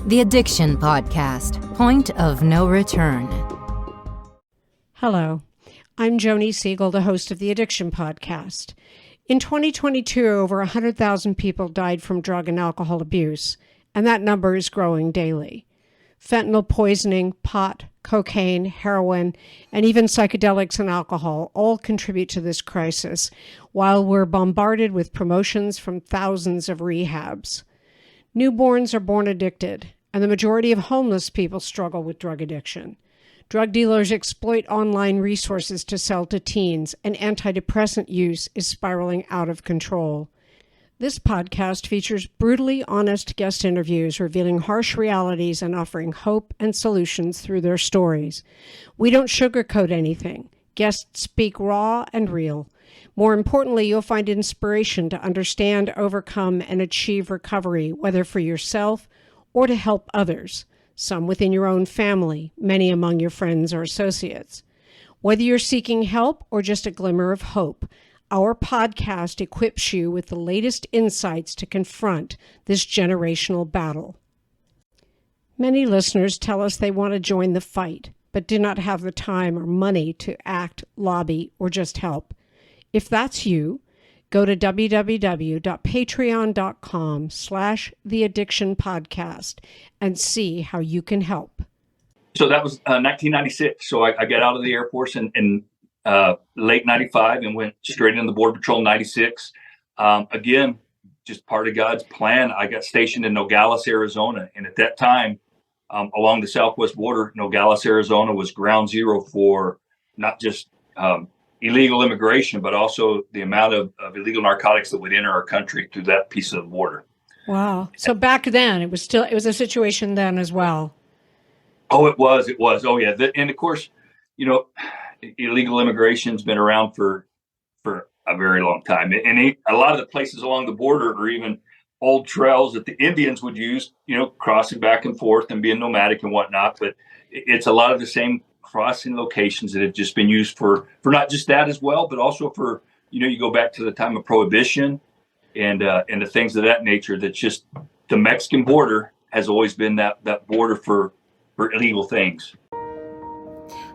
The Addiction Podcast, Point of No Return. Hello, I'm Joni Siegel, the host of the Addiction Podcast. In 2022, over 100,000 people died from drug and alcohol abuse, and that number is growing daily. Fentanyl poisoning, pot, cocaine, heroin, and even psychedelics and alcohol all contribute to this crisis, while we're bombarded with promotions from thousands of rehabs. Newborns are born addicted, and the majority of homeless people struggle with drug addiction. Drug dealers exploit online resources to sell to teens, and antidepressant use is spiraling out of control. This podcast features brutally honest guest interviews revealing harsh realities and offering hope and solutions through their stories. We don't sugarcoat anything. Guests speak raw and real. More importantly, you'll find inspiration to understand, overcome, and achieve recovery, whether for yourself or to help others, some within your own family, many among your friends or associates. Whether you're seeking help or just a glimmer of hope, our podcast equips you with the latest insights to confront this generational battle. Many listeners tell us they want to join the fight, but do not have the time or money to act, lobby, or just help. If that's you, go to www.patreon.com/theaddictionpodcast and see how you can help. So that was 1996. So I got out of the Air Force in late 95 and went straight into the Border Patrol in 96. Again, just part of God's plan. I got stationed in Nogales, Arizona. And at that time, along the southwest border, Nogales, Arizona was ground zero for not just illegal immigration, but also the amount of illegal narcotics that would enter our country through that piece of the border. Wow. So back then, it was a situation then as well. Oh, it was. Oh, yeah. And of course, illegal immigration's been around for a very long time. And a lot of the places along the border are even old trails that the Indians would use, crossing back and forth and being nomadic and whatnot. But it's a lot of the same crossing locations that have just been used for not just that as well, but also for, you go back to the time of Prohibition and the things of that nature. That's just the Mexican border has always been that border for illegal things.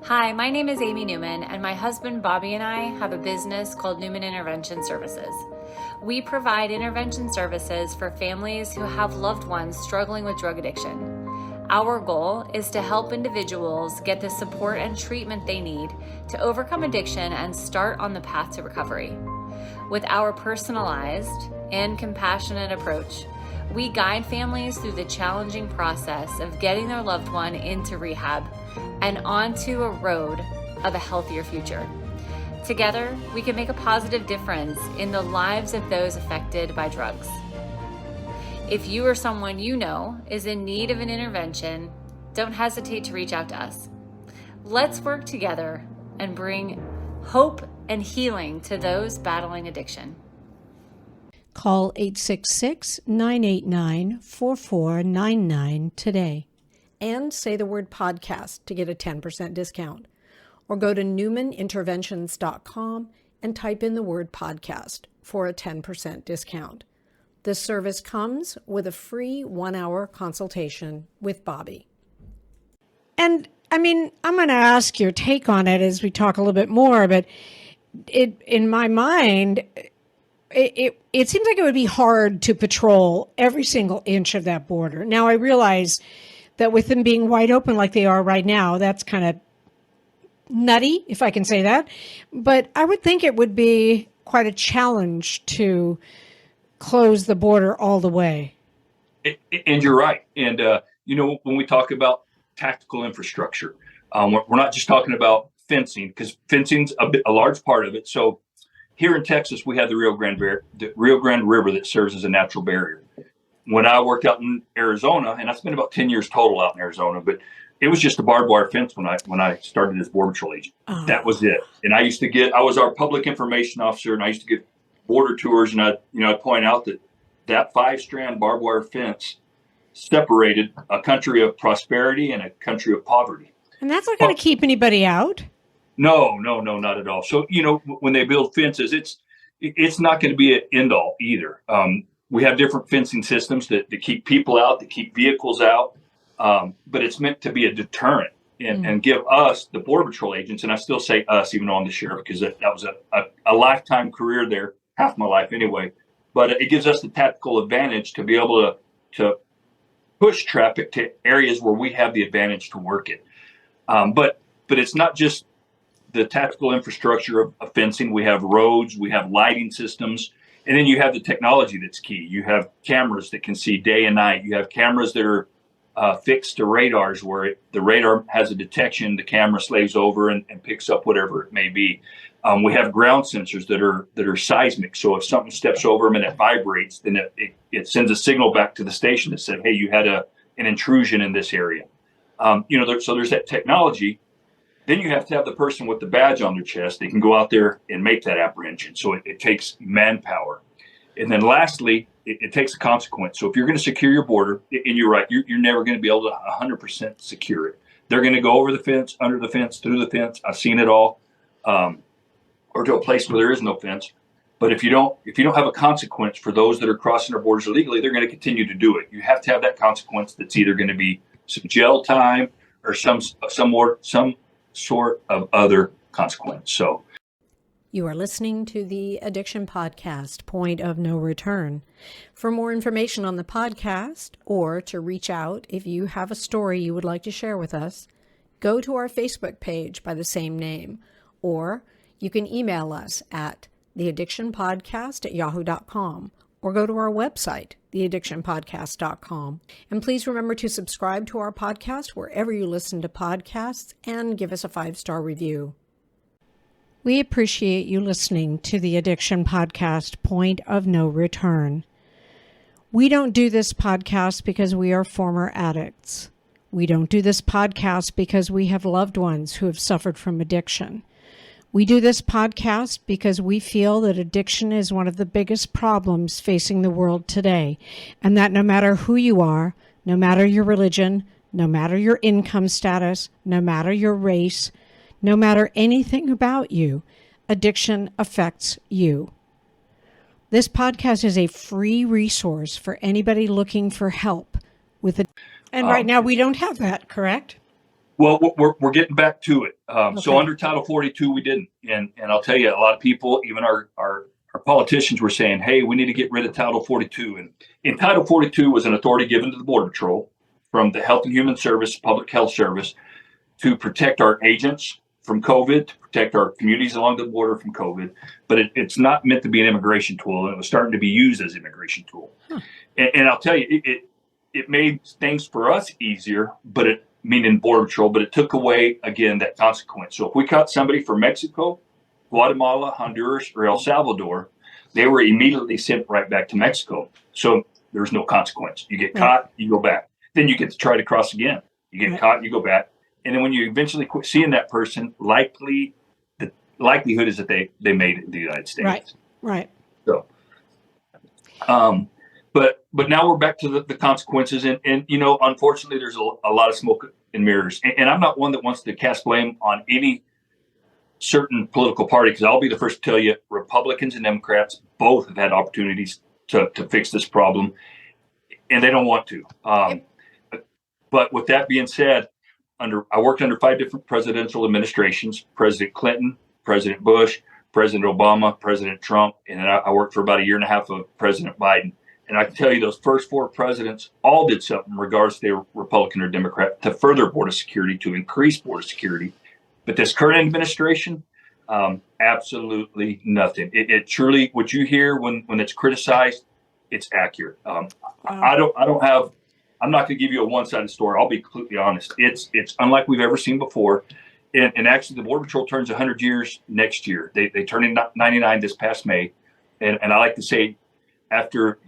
Hi, my name is Amy Newman, and my husband Bobby and I have a business called Newman Intervention Services. We provide intervention services for families who have loved ones struggling with drug addiction. Our goal is to help individuals get the support and treatment they need to overcome addiction and start on the path to recovery. With our personalized and compassionate approach, we guide families through the challenging process of getting their loved one into rehab and onto a road of a healthier future. Together, we can make a positive difference in the lives of those affected by drugs. If you or someone you know is in need of an intervention, don't hesitate to reach out to us. Let's work together and bring hope and healing to those battling addiction. Call 866-989-4499 today and say the word podcast to get a 10% discount. Or go to newmaninterventions.com and type in the word podcast for a 10% discount. This service comes with a free 1-hour consultation with Bobby. And I'm going to ask your take on it as we talk a little bit more, but in my mind, it seems like it would be hard to patrol every single inch of that border. Now, I realize that with them being wide open like they are right now, that's kind of nutty, if I can say that. But I would think it would be quite a challenge to close the border all the way. And you're right. And, when we talk about tactical infrastructure, we're not just talking about fencing, because fencing's a large part of it. So here in Texas, we have the Rio Grande River that serves as a natural barrier. When I worked out in Arizona, and I spent about 10 years total out in Arizona, but it was just a barbed wire fence when I started as Border Patrol agent. Oh. That was it. And I was our public information officer, and I used to give border tours, and I'd point out that 5-strand barbed wire fence separated a country of prosperity and a country of poverty. And that's not going to keep anybody out? No, not at all. So, when they build fences, it's not going to be an end all either. We have different fencing systems that keep people out, that keep vehicles out. but it's meant to be a deterrent and give us, the Border Patrol agents, and I still say us, even though I'm the sheriff, because that was a lifetime career there, half my life anyway. But it gives us the tactical advantage to be able to push traffic to areas where we have the advantage to work it. But it's not just the tactical infrastructure of fencing. We have roads, we have lighting systems, and then you have the technology that's key. You have cameras that can see day and night. You have cameras that are fixed to radars where the radar has a detection, the camera slaves over and picks up whatever it may be. We have ground sensors that are seismic. So if something steps over them and it vibrates, then it sends a signal back to the station that said, hey, you had an intrusion in this area. So there's that technology. Then you have to have the person with the badge on their chest. They can go out there and make that apprehension. So it takes manpower. And then lastly, it takes a consequence. So if you're going to secure your border, and you're right, you're never going to be able to 100% secure it. They're going to go over the fence, under the fence, through the fence. I've seen it all, or to a place where there is no fence. But if you don't have a consequence for those that are crossing our borders illegally, they're going to continue to do it. You have to have that consequence that's either going to be some jail time or some sort of other consequence. So. You are listening to the Addiction Podcast, Point of No Return. For more information on the podcast or to reach out if you have a story you would like to share with us, go to our Facebook page by the same name, or you can email us at theaddictionpodcast@yahoo.com or go to our website, theaddictionpodcast.com. And please remember to subscribe to our podcast wherever you listen to podcasts and give us a 5-star review. We appreciate you listening to the Addiction Podcast, Point of No Return. We don't do this podcast because we are former addicts. We don't do this podcast because we have loved ones who have suffered from addiction. We do this podcast because we feel that addiction is one of the biggest problems facing the world today, and that no matter who you are, no matter your religion, no matter your income status, no matter your race, no matter anything about you, addiction affects you. This podcast is a free resource for anybody looking for help with it. And right now we don't have that, correct? Well, we're getting back to it. Okay. So under Title 42, we didn't. And I'll tell you, a lot of people, even our politicians were saying, hey, we need to get rid of Title 42. And in Title 42 was an authority given to the Border Patrol from the Health and Human Service, Public Health Service, to protect our agents from COVID, to protect our communities along the border from COVID, but it's not meant to be an immigration tool, and it was starting to be used as an immigration tool. And I'll tell you, it made things for us easier, meaning Border Patrol, but it took away, again, that consequence. So if we caught somebody from Mexico, Guatemala, Honduras, or El Salvador, they were immediately sent right back to Mexico. So there's no consequence. You get caught, you go back. Then you get to try to cross again. You get caught, you go back. And then when you eventually quit seeing that person, the likelihood is that they made it in the United States. Right. So, but now we're back to the consequences. And unfortunately, there's a lot of smoke and mirrors. And I'm not one that wants to cast blame on any certain political party, because I'll be the first to tell you, Republicans and Democrats both have had opportunities to fix this problem, and they don't want to. But with that being said, I worked under 5 different presidential administrations: President Clinton, President Bush, President Obama, President Trump, and then I worked for about a year and a half of President Biden. And I can tell you those first 4 presidents all did something, regardless if they were Republican or Democrat, to further border security, to increase border security. But this current administration, absolutely nothing. It truly, what you hear when it's criticized, it's accurate. I'm not going to give you a one-sided story. I'll be completely honest. It's unlike we've ever seen before. And actually, the Border Patrol turns 100 years next year. They turn in 99 this past May. And I like to say, after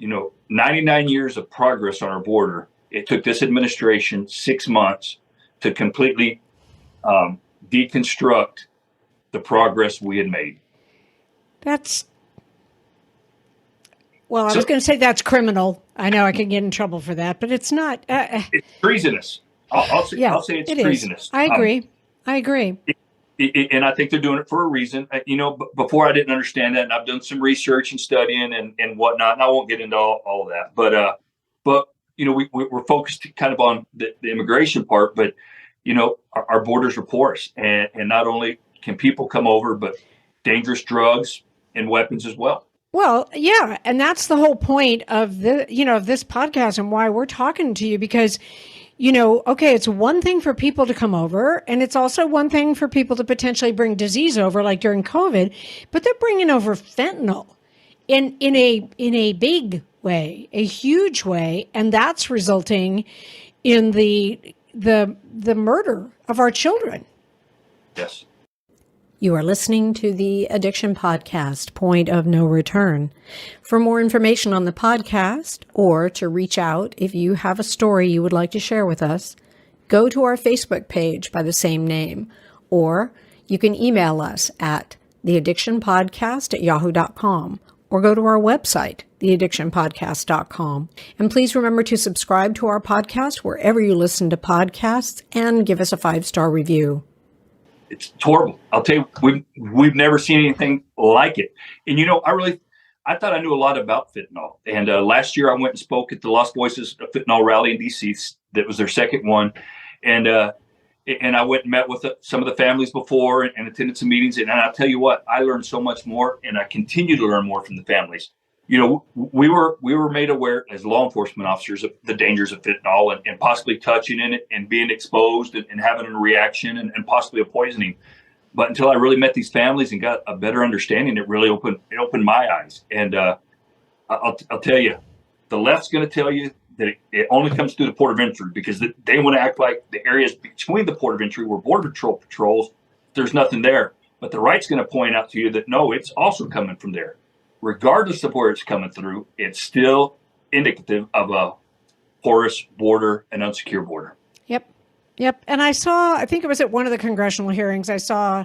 99 years of progress on our border, it took this administration 6 months to completely deconstruct the progress we had made. I was going to say that's criminal. I know I could get in trouble for that, but it's not. It's treasonous. I'll say it's treasonous. I agree. And I think they're doing it for a reason. Before I didn't understand that, and I've done some research and studying and whatnot, and I won't get into all of that. But we're focused kind of on the immigration part, but our borders are porous, and not only can people come over, but dangerous drugs and weapons as well. Well, yeah, and that's the whole point of of this podcast and why we're talking to you, because okay, it's one thing for people to come over, and it's also one thing for people to potentially bring disease over, like during COVID, but they're bringing over fentanyl in a big way, a huge way, and that's resulting in the murder of our children. Yes. You are listening to the Addiction Podcast, Point of No Return. For more information on the podcast, or to reach out if you have a story you would like to share with us, go to our Facebook page by the same name, or you can email us at theaddictionpodcast@yahoo.com, or go to our website, theaddictionpodcast.com. And please remember to subscribe to our podcast wherever you listen to podcasts, and give us a 5-star review. It's horrible. I'll tell you, we've never seen anything like it. And I thought I knew a lot about fentanyl. And last year I went and spoke at the Lost Voices Fentanyl Rally in DC. That was their second one. And I went and met with some of the families before and attended some meetings. And I'll tell you what, I learned so much more, and I continue to learn more from the families. We were made aware as law enforcement officers of the dangers of fentanyl and possibly touching in it and being exposed and having a reaction and possibly a poisoning. But until I really met these families and got a better understanding, it really opened my eyes. And I'll tell you, the left's going to tell you that it only comes through the port of entry, because they want to act like the areas between the port of entry where Border Patrol patrols, there's nothing there. But the right's going to point out to you that no, it's also coming from there. Regardless of where it's coming through, it's still indicative of a porous border and unsecure border. Yep. And I think it was at one of the congressional hearings, I saw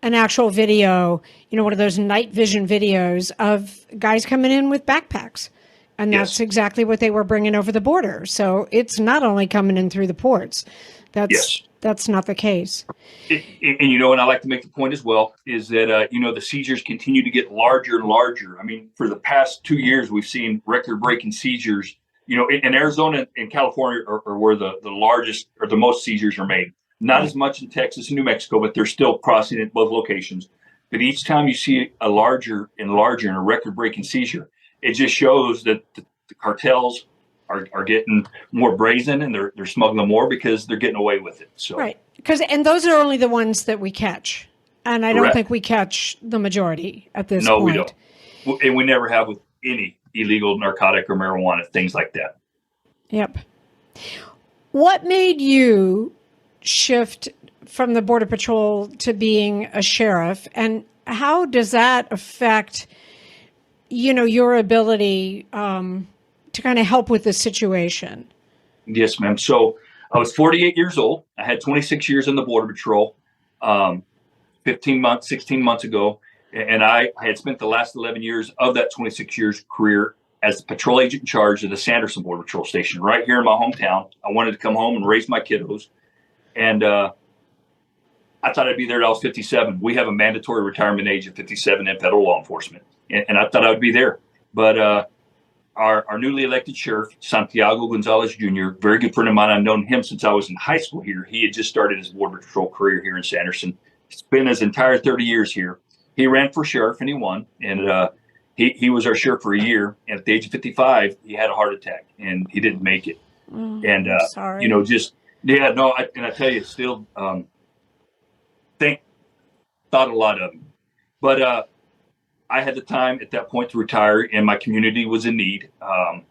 an actual video, one of those night vision videos of guys coming in with backpacks. And that's exactly what they were bringing over the border. So it's not only coming in through the ports. That's not the case. And I like to make the point as well, is that, the seizures continue to get larger and larger. I mean, for the past 2 years, we've seen record-breaking seizures. In Arizona and California are where the largest or the most seizures are made. Not as much in Texas and New Mexico, but they're still crossing at both locations. But each time you see a larger and larger and a record-breaking seizure, it just shows that the cartels are getting more brazen, and they're smuggling more because they're getting away with it. So right, and those are only the ones that we catch, and I don't think we catch the majority at this point. No, we don't, and we never have with any illegal narcotic or marijuana, things like that. Yep. What made you shift from the Border Patrol to being a sheriff, and how does that affect, your ability to kind of help with the situation? Yes, ma'am. So I was 48 years old. I had 26 years in the Border Patrol, 16 months ago. And I had spent the last 11 years of that 26 years career as the patrol agent in charge of the Sanderson Border Patrol Station right here in my hometown. I wanted to come home and raise my kiddos. And I thought I'd be there till I was 57. We have a mandatory retirement age of 57 in federal law enforcement. And I thought I would be there. But our newly elected sheriff, Santiago Gonzalez Jr., very good friend of mine. I've known him since I was in high school here. He had just started his Border Patrol career here in Sanderson. Spent his entire 30 years here. He ran for sheriff and he won. And he was our sheriff for a year. And at the age of 55, he had a heart attack and he didn't make it. Sorry. I tell you, still thought a lot of him. But I had the time at that point to retire, and my community was in need. And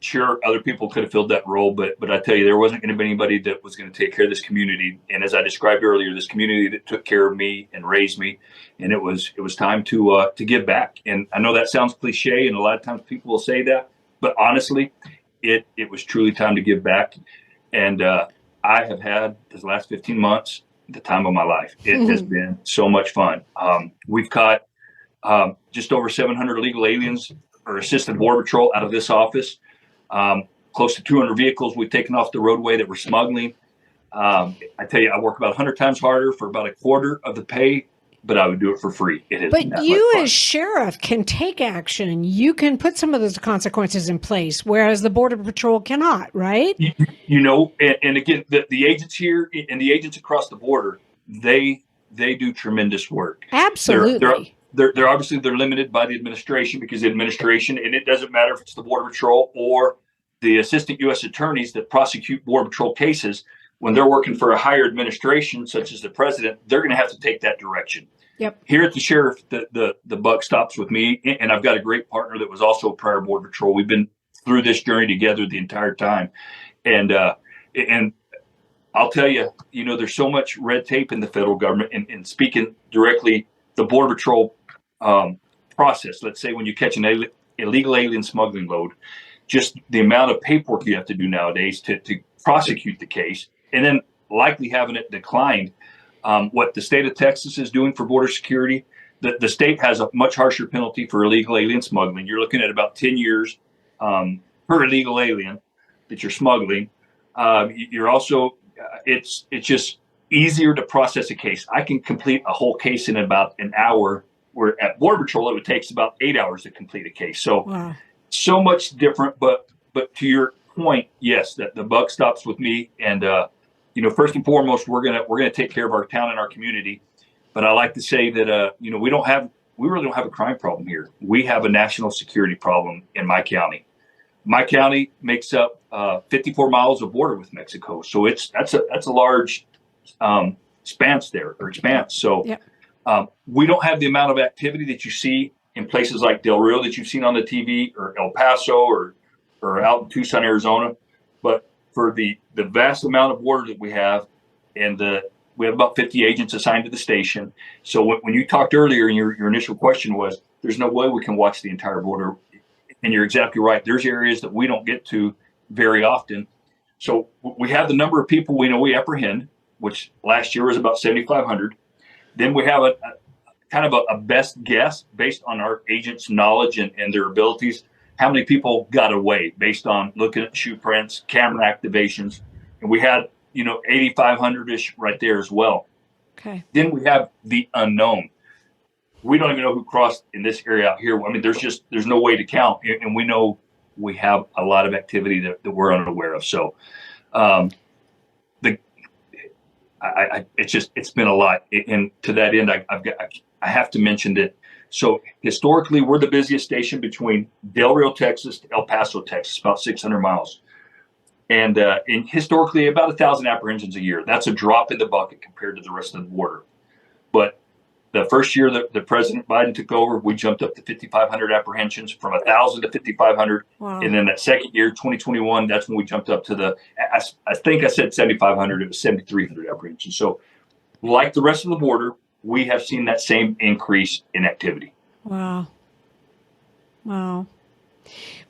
sure, other people could have filled that role, but I tell you, there wasn't going to be anybody that was going to take care of this community. And as I described earlier, this community that took care of me and raised me, and it was time to give back. And I know that sounds cliche, and a lot of times people will say that, but honestly, it was truly time to give back. And I have had this last 15 months the time of my life. It has been so much fun. We've caught just over 700 illegal aliens or assisted Border Patrol out of this office. Close to 200 vehicles we've taken off the roadway that were smuggling. I tell you, I work about 100 times harder for about a quarter of the pay but I would do it for free. It is. But you as sheriff can take action. You can put some of those consequences in place, whereas the Border Patrol cannot, right? And again, the agents here and the agents across the border, they do tremendous work. Absolutely. They're obviously they're limited by the administration, because the administration, and it doesn't matter if it's the Border Patrol or the assistant U.S. attorneys that prosecute Border Patrol cases, when they're working for a higher administration, such as the president, they're going to have to take that direction. Yep. Here at the sheriff, the buck stops with me, and I've got a great partner that was also a prior Border Patrol. We've been through this journey together the entire time, and I'll tell you, there's so much red tape in the federal government. And speaking directly, the Border Patrol process. Let's say when you catch an illegal alien smuggling load, just the amount of paperwork you have to do nowadays to prosecute the case, and then likely having it declined. What the state of Texas is doing for border security, the state has a much harsher penalty for illegal alien smuggling. You're looking at about 10 years per illegal alien that you're smuggling. You're also, it's just easier to process a case. I can complete a whole case in about an hour, where at Border Patrol, it would take about 8 hours to complete a case. So, wow. So much different. But to your point, yes, that the buck stops with me. And, first and foremost, we're gonna take care of our town and our community. But I like to say that we really don't have a crime problem here. We have a national security problem in my county. My county makes up 54 miles of border with Mexico, so that's a large expanse there. So yep. We don't have the amount of activity that you see in places like Del Rio that you've seen on the TV, or El Paso, or out in Tucson, Arizona. But for the vast amount of border that we have, and we have about 50 agents assigned to the station. So when you talked earlier, and your initial question was, there's no way we can watch the entire border. And you're exactly right. There's areas that we don't get to very often. So we have the number of people we apprehend, which last year was about 7,500. Then we have a kind of a best guess based on our agents' knowledge and their abilities, how many people got away based on looking at shoe prints, camera activations. And we had, 8,500-ish right there as well. Okay. Then we have the unknown. We don't even know who crossed in this area out here. I mean, there's no way to count. And we know we have a lot of activity that we're unaware of. So it's been a lot. And to that end, I have to mention that. So historically, we're the busiest station between Del Rio, Texas to El Paso, Texas, about 600 miles. And historically, about 1,000 apprehensions a year. That's a drop in the bucket compared to the rest of the border. But the first year that President Biden took over, we jumped up to 5,500 apprehensions, from 1,000 to 5,500. Wow. And then that second year, 2021, that's when we jumped up to I think I said 7,500. It was 7,300 apprehensions. So like the rest of the border, we have seen that same increase in activity. Wow.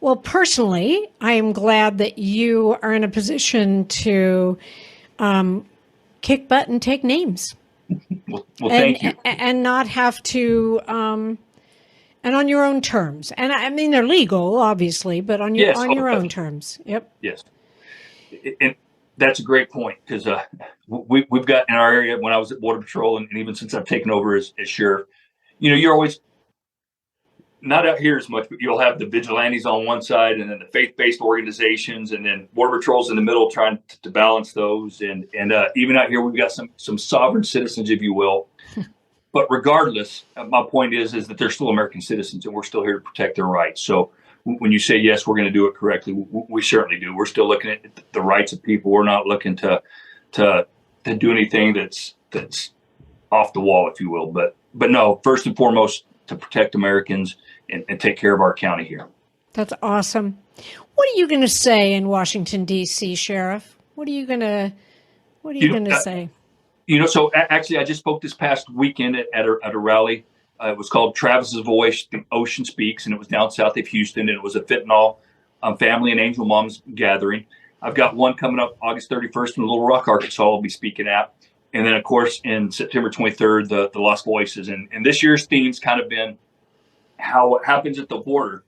Well, personally, I am glad that you are in a position to kick butt and take names. Well, thank you. And not have to, and on your own terms. And I mean, they're legal, obviously, but on your own terms. Yep. Yes. And that's a great point, because we've got in our area, when I was at Border Patrol, and even since I've taken over as sheriff, you're always not out here as much, but you'll have the vigilantes on one side, and then the faith-based organizations, and then Border Patrol's in the middle trying to balance those. And even out here, we've got some sovereign citizens, if you will. But regardless, my point is that they're still American citizens, and we're still here to protect their rights. So when you say, yes, we're going to do it correctly, we certainly do. We're still looking at the rights of people. We're not looking to do anything that's off the wall, if you will. But no, first and foremost, to protect Americans and take care of our county here. That's awesome. What are you going to say in Washington, D.C., Sheriff? What are you going to say? So actually, I just spoke this past weekend at a rally. It was called Travis's Voice, The Ocean Speaks, and it was down south of Houston, and it was a fentanyl family and angel moms gathering. I've got one coming up August 31st in Little Rock, Arkansas, I'll be speaking at. And then, of course, in September 23rd, the Lost Voices. And this year's theme's kind of been how what happens at the border,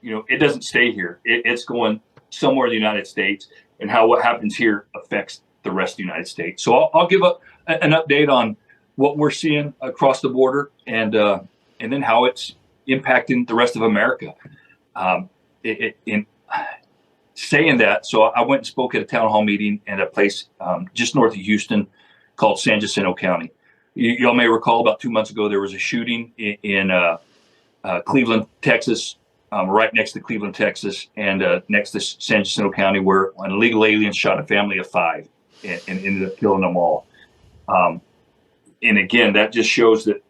it doesn't stay here. It's going somewhere in the United States, and how what happens here affects the rest of the United States. So I'll give an update on what we're seeing across the border, and then how it's impacting the rest of America. In saying that, so I went and spoke at a town hall meeting at a place just north of Houston called Sanderson County. Y'all may recall about 2 months ago there was a shooting in Cleveland, Texas, right next to Cleveland, Texas, and next to Sanderson County, where an illegal alien shot a family of 5 and ended up killing them all. And again, that just shows that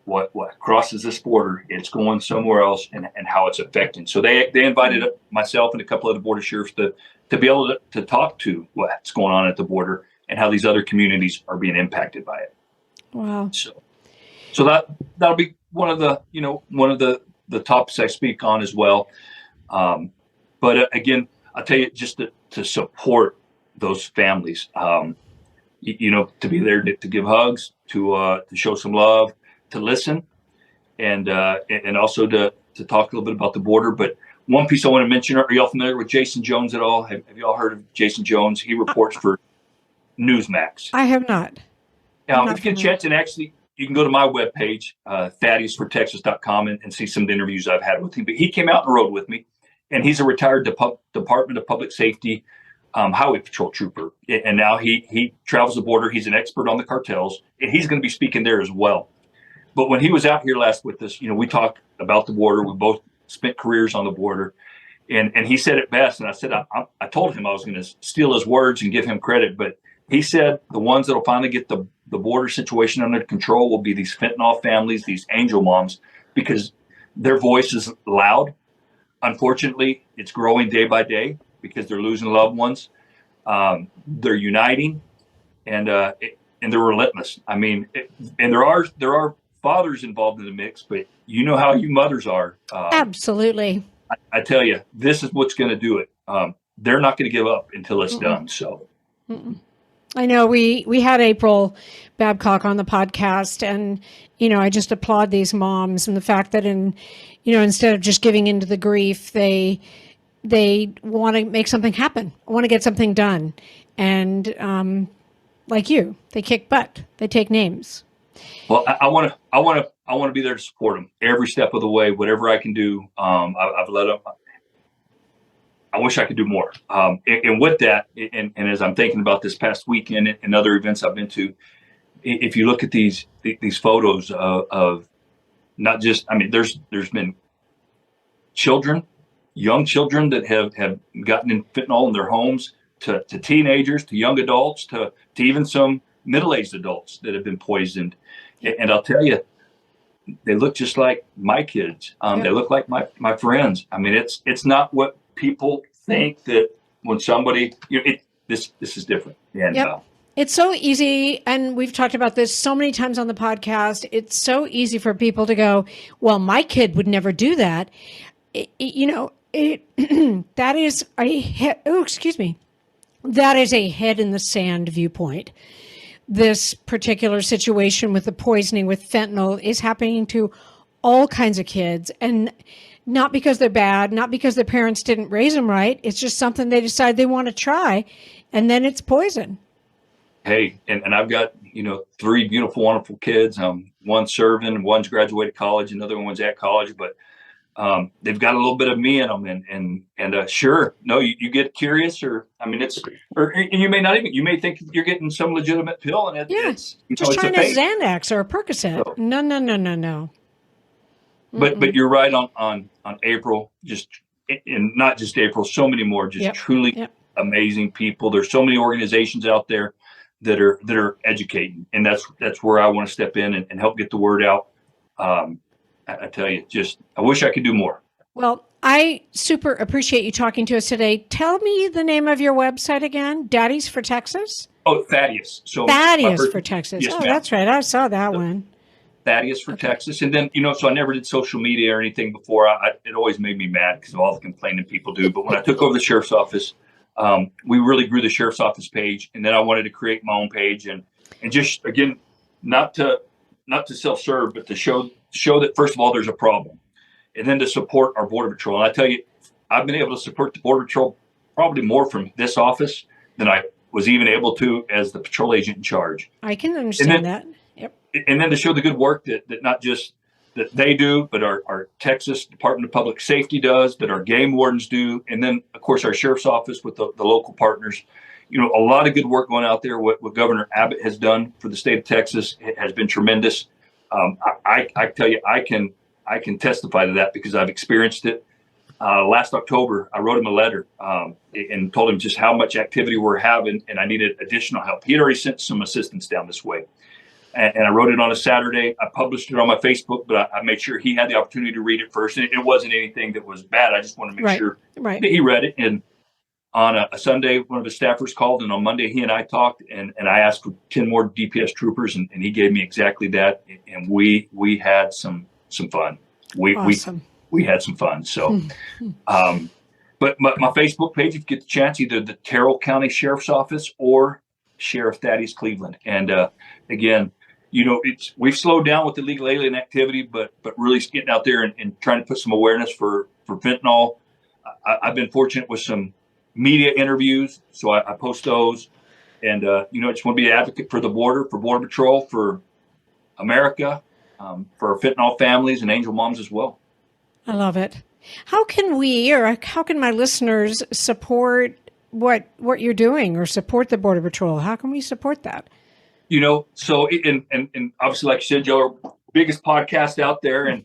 what crosses this border, it's going somewhere else, and how it's affecting. So they invited myself and a couple of the border sheriffs to be able to talk to what's going on at the border and how these other communities are being impacted by it. Wow. So that'll be one of the topics I speak on as well. But again, I'll tell you, just to support those families, to be there to give hugs, to show some love, to listen, and also to talk a little bit about the border. But one piece I want to mention: are y'all familiar with Jason Jones at all? Have y'all heard of Jason Jones? He reports for Newsmax. I have not. If you get a chance, and actually, you can go to my webpage, ThaddeusForTexas.com, and see some of the interviews I've had with him. But he came out on the road with me, and he's a retired Department of Public Safety highway patrol trooper. And now he travels the border. He's an expert on the cartels, and he's going to be speaking there as well. But when he was out here last with us, we talked about the border. We both spent careers on the border. And he said it best. And I said, I told him I was going to steal his words and give him credit. But he said the ones that will finally get the border situation under control will be these fentanyl families, these angel moms, because their voice is loud. Unfortunately, it's growing day by day because they're losing loved ones. They're uniting, and they're relentless. I mean, and there are fathers involved in the mix, but you know how you mothers are. Absolutely. I tell you, this is what's going to do it. They're not going to give up until it's done. So. I know we had April Babcock on the podcast, and I just applaud these moms and the fact that instead of just giving into the grief, they want to make something happen, want to get something done, and like you, they kick butt, they take names. Well, I want to be there to support them every step of the way, whatever I can do. I've let them. I wish I could do more. And with that, and as I'm thinking about this past weekend and other events I've been to, if you look at these photos of not just, there's been young children that have gotten in fentanyl in their homes, to teenagers, to young adults, to even some middle-aged adults that have been poisoned. And I'll tell you, they look just like my kids. They look like my friends. It's not what people think, that when somebody, this is different. And it's so easy, and we've talked about this so many times on the podcast. It's so easy for people to go, well, my kid would never do that. That is that is a head in the sand viewpoint. This particular situation with the poisoning with fentanyl is happening to all kinds of kids, and not because they're bad, not because their parents didn't raise them right. It's just something they decide they want to try, and then it's poison. Hey, and I've got 3 beautiful, wonderful kids. One's serving, one's graduated college, another one's at college, but they've got a little bit of me in them, and sure, no, you get curious, or you may not even, you may think you're getting some legitimate pill, and it's just trying a Xanax or a Percocet. So, no. But you're right on April, and not just April, so many more truly amazing people. There's so many organizations out there that are educating, and that's where I want to step in and help get the word out. I tell you, I wish I could do more. Well, I super appreciate you talking to us today. Tell me the name of your website again. Daddy's for Texas? Oh, Thaddeus. So Thaddeus for Texas. Yes, oh, ma'am. That's right. I saw that one. Thaddeus for Texas. And then, so I never did social media or anything before. It always made me mad because of all the complaining people do. But when I took over the sheriff's office, we really grew the sheriff's office page. And then I wanted to create my own page and just, again, not to self-serve, but to show that, first of all, there's a problem, and then to support our Border Patrol. And I tell you, I've been able to support the Border Patrol probably more from this office than I was even able to as the patrol agent in charge. I can understand that. Yep. and then to show the good work that not just that they do, but our Texas Department of Public Safety does, that our game wardens do, and then of course our sheriff's office with the local partners. A lot of good work going out there. What Governor Abbott has done for the state of Texas has been tremendous. I tell you, I can testify to that because I've experienced it. Last October, I wrote him a letter and told him just how much activity we're having, and I needed additional help. He had already sent some assistance down this way. And I wrote it on a Saturday. I published it on my Facebook, but I made sure he had the opportunity to read it first. And it wasn't anything that was bad. I just wanted to make sure that he read it. And on a Sunday, one of his staffers called, and on Monday, he and I talked, and I asked for 10 more DPS troopers, and he gave me exactly that. And we had some fun. Awesome. We had some fun. So, but my Facebook page, if you get the chance, either the Terrell County Sheriff's Office or Sheriff Thaddeus Cleveland. And again, we've slowed down with illegal alien activity, but really getting out there and trying to put some awareness for fentanyl. I've been fortunate with some media interviews, so I post those. And, I just want to be an advocate for the border, for Border Patrol, for America, for our fentanyl families and angel moms as well. I love it. How can how can my listeners support what you're doing or support the Border Patrol? How can we support that? So and obviously, like you said, Joe, our biggest podcast out there. And,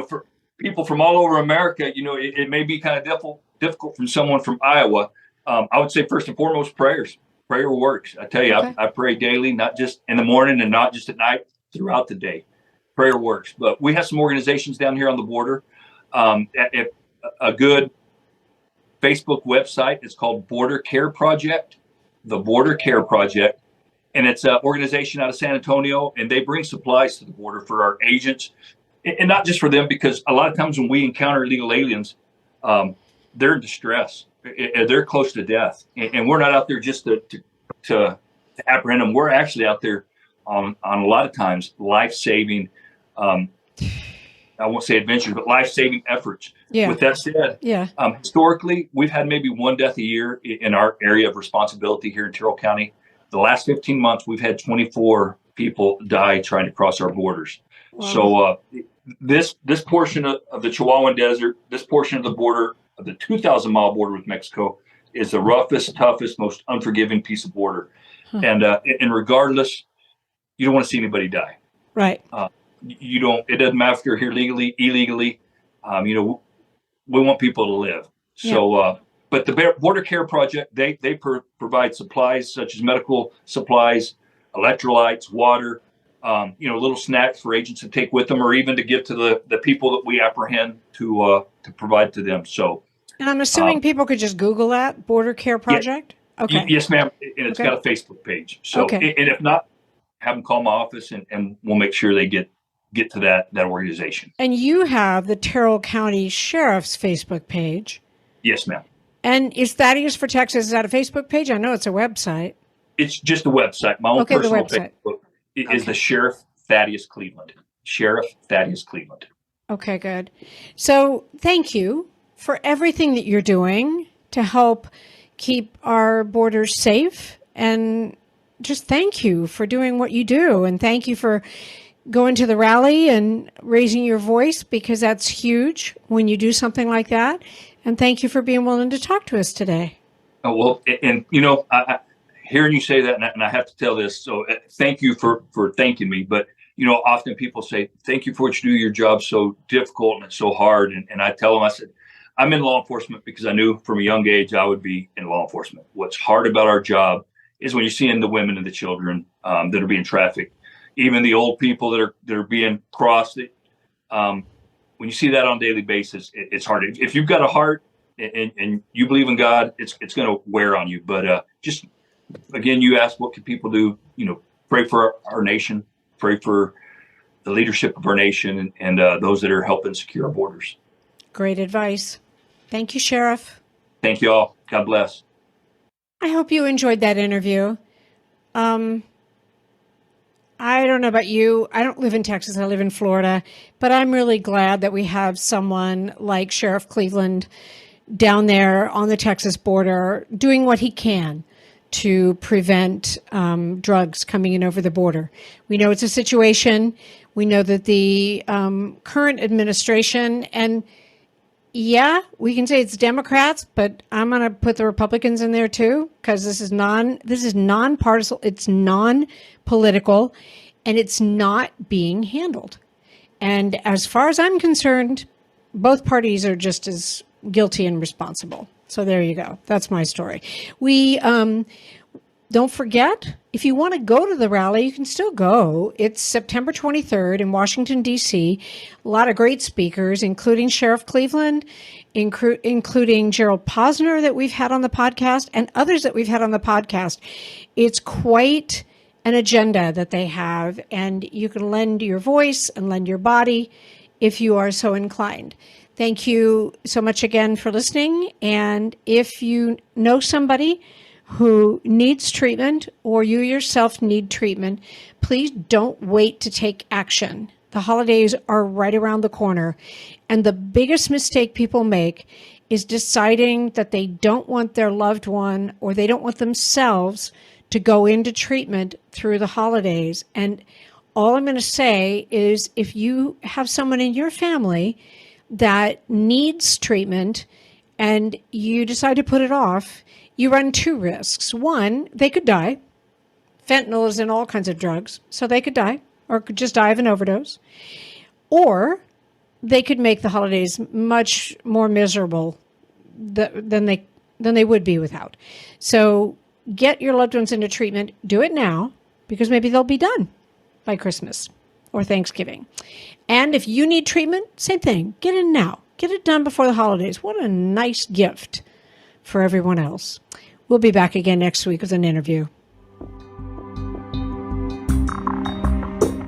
for people from all over America, it may be kind of difficult from someone from Iowa. I would say first and foremost, prayers. Prayer works. I tell you, okay. I pray daily, not just in the morning and not just at night, throughout the day. Prayer works. But we have some organizations down here on the border. A good Facebook website is called Border Care Project, the Border Care Project. And it's an organization out of San Antonio, and they bring supplies to the border for our agents. And not just for them, because a lot of times when we encounter illegal aliens, they're in distress. They're close to death. And we're not out there just to apprehend them. We're actually out there on a lot of times life-saving, I won't say adventures, but life-saving efforts. Yeah. With that said, historically, we've had maybe one death a year in our area of responsibility here in Terrell County. The last 15 months, we've had 24 people die trying to cross our borders. Wow. So this portion of the Chihuahuan Desert, this portion of the border, of the 2,000-mile border with Mexico, is the roughest, toughest, most unforgiving piece of border. And regardless, you don't want to see anybody die. Right. It doesn't matter if you're here legally, illegally. We want people to live. So, but the Border Care Project, they provide supplies such as medical supplies, electrolytes, water, little snacks for agents to take with them, or even to give to the people that we apprehend to provide to them. So, and I'm assuming people could just Google that Border Care Project. Yeah, okay. Yes, ma'am. And it's got a Facebook page. So, and if not, have them call my office, and we'll make sure they get to that organization. And you have the Terrell County Sheriff's Facebook page. Yes, ma'am. And is Thaddeus for Texas? Is that a Facebook page? I know it's a website. It's just a website. My own personal Facebook is the Sheriff Thaddeus Cleveland. Sheriff Thaddeus Cleveland. Okay, good. So thank you for everything that you're doing to help keep our borders safe. And just thank you for doing what you do. And thank you for going to the rally and raising your voice, because that's huge when you do something like that. And thank you for being willing to talk to us today. Oh, well, and I hearing you say that, and I have to tell this, so thank you for thanking me. But, often people say, thank you for what you do. Your job's so difficult and it's so hard. And I tell them, I said, I'm in law enforcement because I knew from a young age I would be in law enforcement. What's hard about our job is when you're seeing the women and the children that are being trafficked, even the old people that are being crossed. When you see that on a daily basis, it's hard. If you've got a heart and you believe in God, it's going to wear on you. But just again, you asked, what can people do? Pray for our nation, pray for the leadership of our nation, and those that are helping secure our borders. Great advice. Thank you, Sheriff. Thank you all. God bless. I hope you enjoyed that interview. I don't know about you. I don't live in Texas. I live in Florida. But I'm really glad that we have someone like Sheriff Cleveland down there on the Texas border doing what he can to prevent drugs coming in over the border. We know it's a situation. We know that the current administration, and yeah, we can say it's Democrats, but I'm going to put the Republicans in there too, because this is nonpartisan, it's non-political, and it's not being handled. And as far as I'm concerned, both parties are just as guilty and responsible. So there you go. That's my story. We don't forget, if you want to go to the rally, you can still go. It's September 23rd in Washington, D.C. A lot of great speakers, including Sheriff Cleveland, including Gerald Posner that we've had on the podcast, and others that we've had on the podcast. It's quite an agenda that they have, and you can lend your voice and lend your body if you are so inclined. Thank you so much again for listening. And if you know somebody who needs treatment or you yourself need treatment, please don't wait to take action. The holidays are right around the corner. And the biggest mistake people make is deciding that they don't want their loved one or they don't want themselves to go into treatment through the holidays. And all I'm going to say is if you have someone in your family that needs treatment and you decide to put it off, you run two risks. One, they could die. Fentanyl is in all kinds of drugs, so they could die or could just die of an overdose. Or they could make the holidays much more miserable than they would be without. So get your loved ones into treatment. Do it now, because maybe they'll be done by Christmas or Thanksgiving. And if you need treatment, same thing. Get in now. Get it done before the holidays. What a nice gift for everyone else. We'll be back again next week with an interview.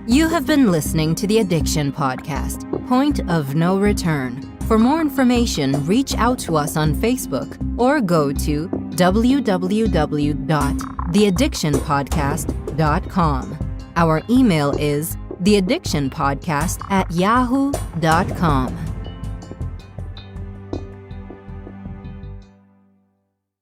You have been listening to the Addiction Podcast, Point of No Return. For more information, reach out to us on Facebook or go to www.theaddictionpodcast.com. Our email is theaddictionpodcast@yahoo.com.